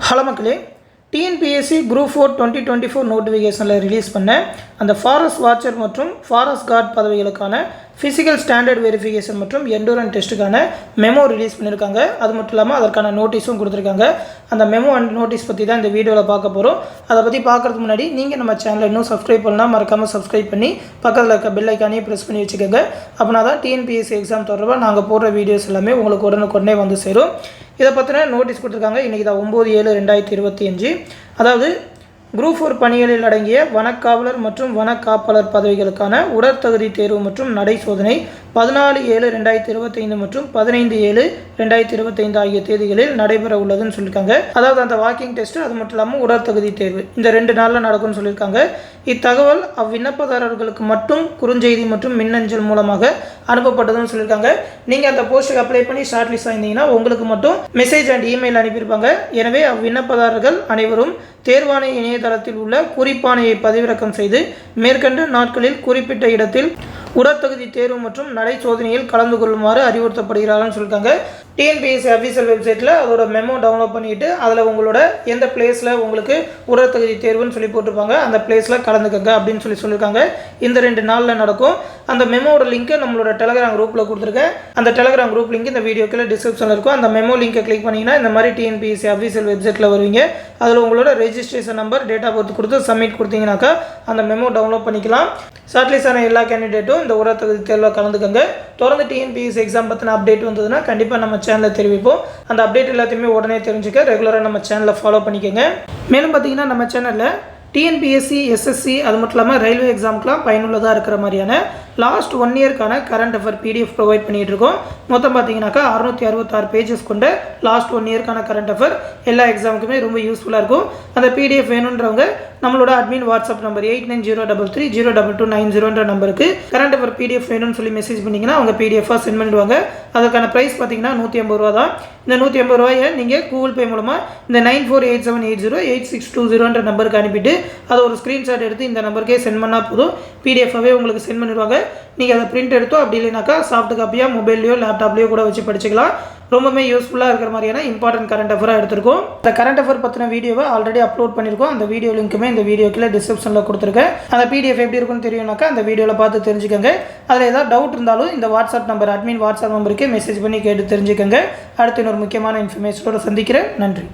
Hello மக்களே, TNPSC group 4 2024 நோட்டிஃபிகேஷனில் release பண்ண அந்த ஃபாரஸ்ட் வாட்சர் மற்றும் ஃபாரஸ்ட் கார்டு பதவிகளுக்கான ஃபிசிக்கல் ஸ்டாண்டர்ட் வெரிஃபிகேஷன் மற்றும் எண்டூரன்ஸ் டெஸ்ட்டுக்கான மெமோ ரிலீஸ் பண்ணியிருக்காங்க. அது மட்டும் இல்லாமல் அதற்கான நோட்டீஸும் கொடுத்துருக்காங்க. அந்த மெமோ அண்ட் நோட்டீஸ் பற்றி தான் இந்த வீடியோவில் பார்க்க போகிறோம். அதை பற்றி பார்க்குறதுக்கு முன்னாடி நீங்கள் நம்ம சேனலை இன்னும் சப்ஸ்கிரைப் பண்ணலாம், மறக்காமல் சப்ஸ்கிரைப் பண்ணி பக்கத்தில் இருக்க பெல் ஐக்கானையும் ப்ரெஸ் பண்ணி வச்சுக்கோங்க. அப்படின்னா தான் டிஎன்பிஎஸ்சி எக்ஸாம் தொடர்பாக நாங்கள் போடுற வீடியோஸ் எல்லாமே உங்களுக்கு உடனுக்குடனே வந்து சேரும். இதை பற்றின நோட்டீஸ் கொடுத்துருக்காங்க. இன்றைக்கி தான் 9/7/2025. அதாவது குரூப் 4 பணிகளில் அடங்கிய வனக்காவலர் மற்றும் வனக்காப்பாளர் பதவிகளுக்கான உடற்தகுதி தேர்வு மற்றும் நடை சோதனை 14/7/2025 மற்றும் 15/7/2025 ஆகிய தேதிகளில் நடைபெற உள்ளதுன்னு சொல்லியிருக்காங்க. அதாவது அந்த வாக்கிங் டெஸ்ட், அது மட்டும் இல்லாமல் உடற்தகுதி தேர்வு இந்த 2 நாளில் நடக்கும்னு சொல்லியிருக்காங்க. இத்தகவல் அவ்விண்ணப்பதாரர்களுக்கு மட்டும் குறுஞ்செய்தி மற்றும் மின்னஞ்சல் மூலமாக அனுப்பப்பட்டதுன்னு சொல்லியிருக்காங்க. நீங்கள் அந்த போஸ்ட்டுக்கு அப்ளை பண்ணி ஷார்ட் லிஸ்ட் ஆயிருந்தீங்கன்னா உங்களுக்கு மட்டும் மெசேஜ் அண்ட் இமெயில் அனுப்பியிருப்பாங்க. எனவே அவ்விண்ணப்பதாரர்கள் அனைவரும் தேர்வாணைய இணையதளத்தில் உள்ள குறிப்பாணையை பதிவிறக்கம் செய்து மேற்கண்ட நாட்களில் குறிப்பிட்ட இடத்தில் உடற்தகுதி தேர்வு மற்றும் நடை சோதனையில் கலந்து கொள்ளுமாறு அறிவுறுத்தப்படுகிறார்கள் சொல்லியிருக்காங்க. டிஎன்பிஎஸ்சி அஃபீஷியல் வெப்சைட்டில் அதோட மெமோ டவுன்லோட் பண்ணிவிட்டு அதில் உங்களோட எந்த பிளேஸில் உங்களுக்கு உடற்தகுதி தேர்வுன்னு சொல்லி போட்டிருப்பாங்க, அந்த பிளேஸில் கலந்துக்கங்க அப்படின்னு சொல்லியிருக்காங்க. இந்த 2 நாளில் நடக்கும். அந்த மெமோட லிங்க்கு நம்மளோட டெலகிராம் குரூப்பில் கொடுத்துருக்கேன். அந்த டெலகிராம் குரூப் லிங்க் இந்த வீடியோக்குள்ள டிஸ்கிரிப்ஷனில் இருக்கும். அந்த மெமோ லிங்கை கிளிக் பண்ணிங்கன்னா இந்த மாதிரி டிஎன்பிஎஸ்சி அஃபீஷியல் வெப்சைட்டில் வருவீங்க. அதில் உங்களோட registration number, date of birth கொடுத்து சப்மிட் கொடுத்தீங்கன்னாக்கா அந்த மெமோ டவுன்லோட் பண்ணிக்கலாம். ஷார்ட்லிஸ்ட் ஆன எல்லா கேண்டிடேட்டும் இந்த உடற்தகுதி தேர்வில் கலந்துக்கங்க. தொடர்ந்து டிஎன்பிஎஸ்சி எக்ஸாம் பற்றின அப்டேட் வந்ததுன்னா கண்டிப்பாக நம்ம சேனலில் தெரிவிப்போம். அந்த அப்டேட் எல்லாத்தையுமே உடனே தெரிஞ்சுக்க ரெகுலராக நம்ம சேனலை ஃபாலோ பண்ணிக்கோங்க. மேலும் பார்த்தீங்கன்னா நம்ம சேனலில் டிஎன்பிஎஸ்சி, எஸ்எஸ்சி, அது மட்டும் இல்லாமல் ரயில்வே எக்ஸாமுக்குலாம் பயனுள்ளதாக இருக்கிற மாதிரியான லாஸ்ட் 1 இயர்க்கான கரண்ட் அஃபேர் பிடிஎஃப் ப்ரொவைட் பண்ணிகிட்டு இருக்கோம். மொத்தம் பார்த்தீங்கன்னாக்கா 666 பேஜஸ் கொண்ட லாஸ்ட் 1 இயர்க்கான கரண்ட் அஃபேர் எல்லா எக்ஸாமுக்குமே ரொம்ப யூஸ்ஃபுல்லாக இருக்கும். அந்த பிடிஎஃப் வேணுன்றவங்க நம்மளோட அட்மின் வாட்ஸ்அப் நம்பர் 8903302290 நம்பருக்கு கரண்ட் அஃபேர் பிடிஎஃப் வேணும்னு சொல்லி மெசேஜ் பண்ணிங்கன்னா அவங்க பிடிஎஃபாக சென்ட் பண்ணிடுவாங்க. அதுக்கான ப்ரைஸ் பார்த்தீங்கன்னா 150 ரூபா தான். இந்த 150 ரூபாயை நீங்கள் கூகுள் பே மூலமாக இந்த 9487808620 நம்பருக்கு அனுப்பிட்டு அதை ஒரு ஸ்க்ரீன்ஷாட் எடுத்து இந்த நம்பருக்கே சென்ட் பண்ணால் போதும். பிடிஎஃபாகவே உங்களுக்கு சென்ட் பண்ணிடுவாங்க. நீங்கள் அதை பிரிண்ட் எடுத்தோ அப்படி இல்லைனாக்கா சாஃப்ட் காப்பியாக மொபைல்லையோ லேப்டாப்லையோ கூட வச்சு படிச்சுக்கலாம். ரொம்பவே யூஸ்ஃபுல்லாக இருக்கிற மாதிரியான இம்பார்ட்டன்ட் கரண்ட் அஃபேராக எடுத்திருக்கோம். இந்த கரண்ட் அஃபேர் பற்றின வீடியோவை ஆல்ரெடி அப்லோட் பண்ணியிருக்கோம். அந்த வீடியோ லிங்க்குமே இந்த வீடியோக்குள்ள டிஸ்கிரிப்ஷனில் கொடுத்துருக்கேன். அந்த பிடிஎஃப் எப்படி இருக்குன்னு தெரியும்னாக்கா அந்த வீடியோவில் பார்த்து தெரிஞ்சுக்கோங்க. அதில் ஏதாவது டவுட் இருந்தாலும் இந்த வாட்ஸ்அப் நம்பர், அட்மின் வாட்ஸ்அப் நம்பருக்கு மெசேஜ் பண்ணி கேட்டு தெரிஞ்சுக்கோங்க. அடுத்து இன்னொரு முக்கியமான இன்ஃபர்மேஷனோட சந்திக்கிறேன். நன்றி.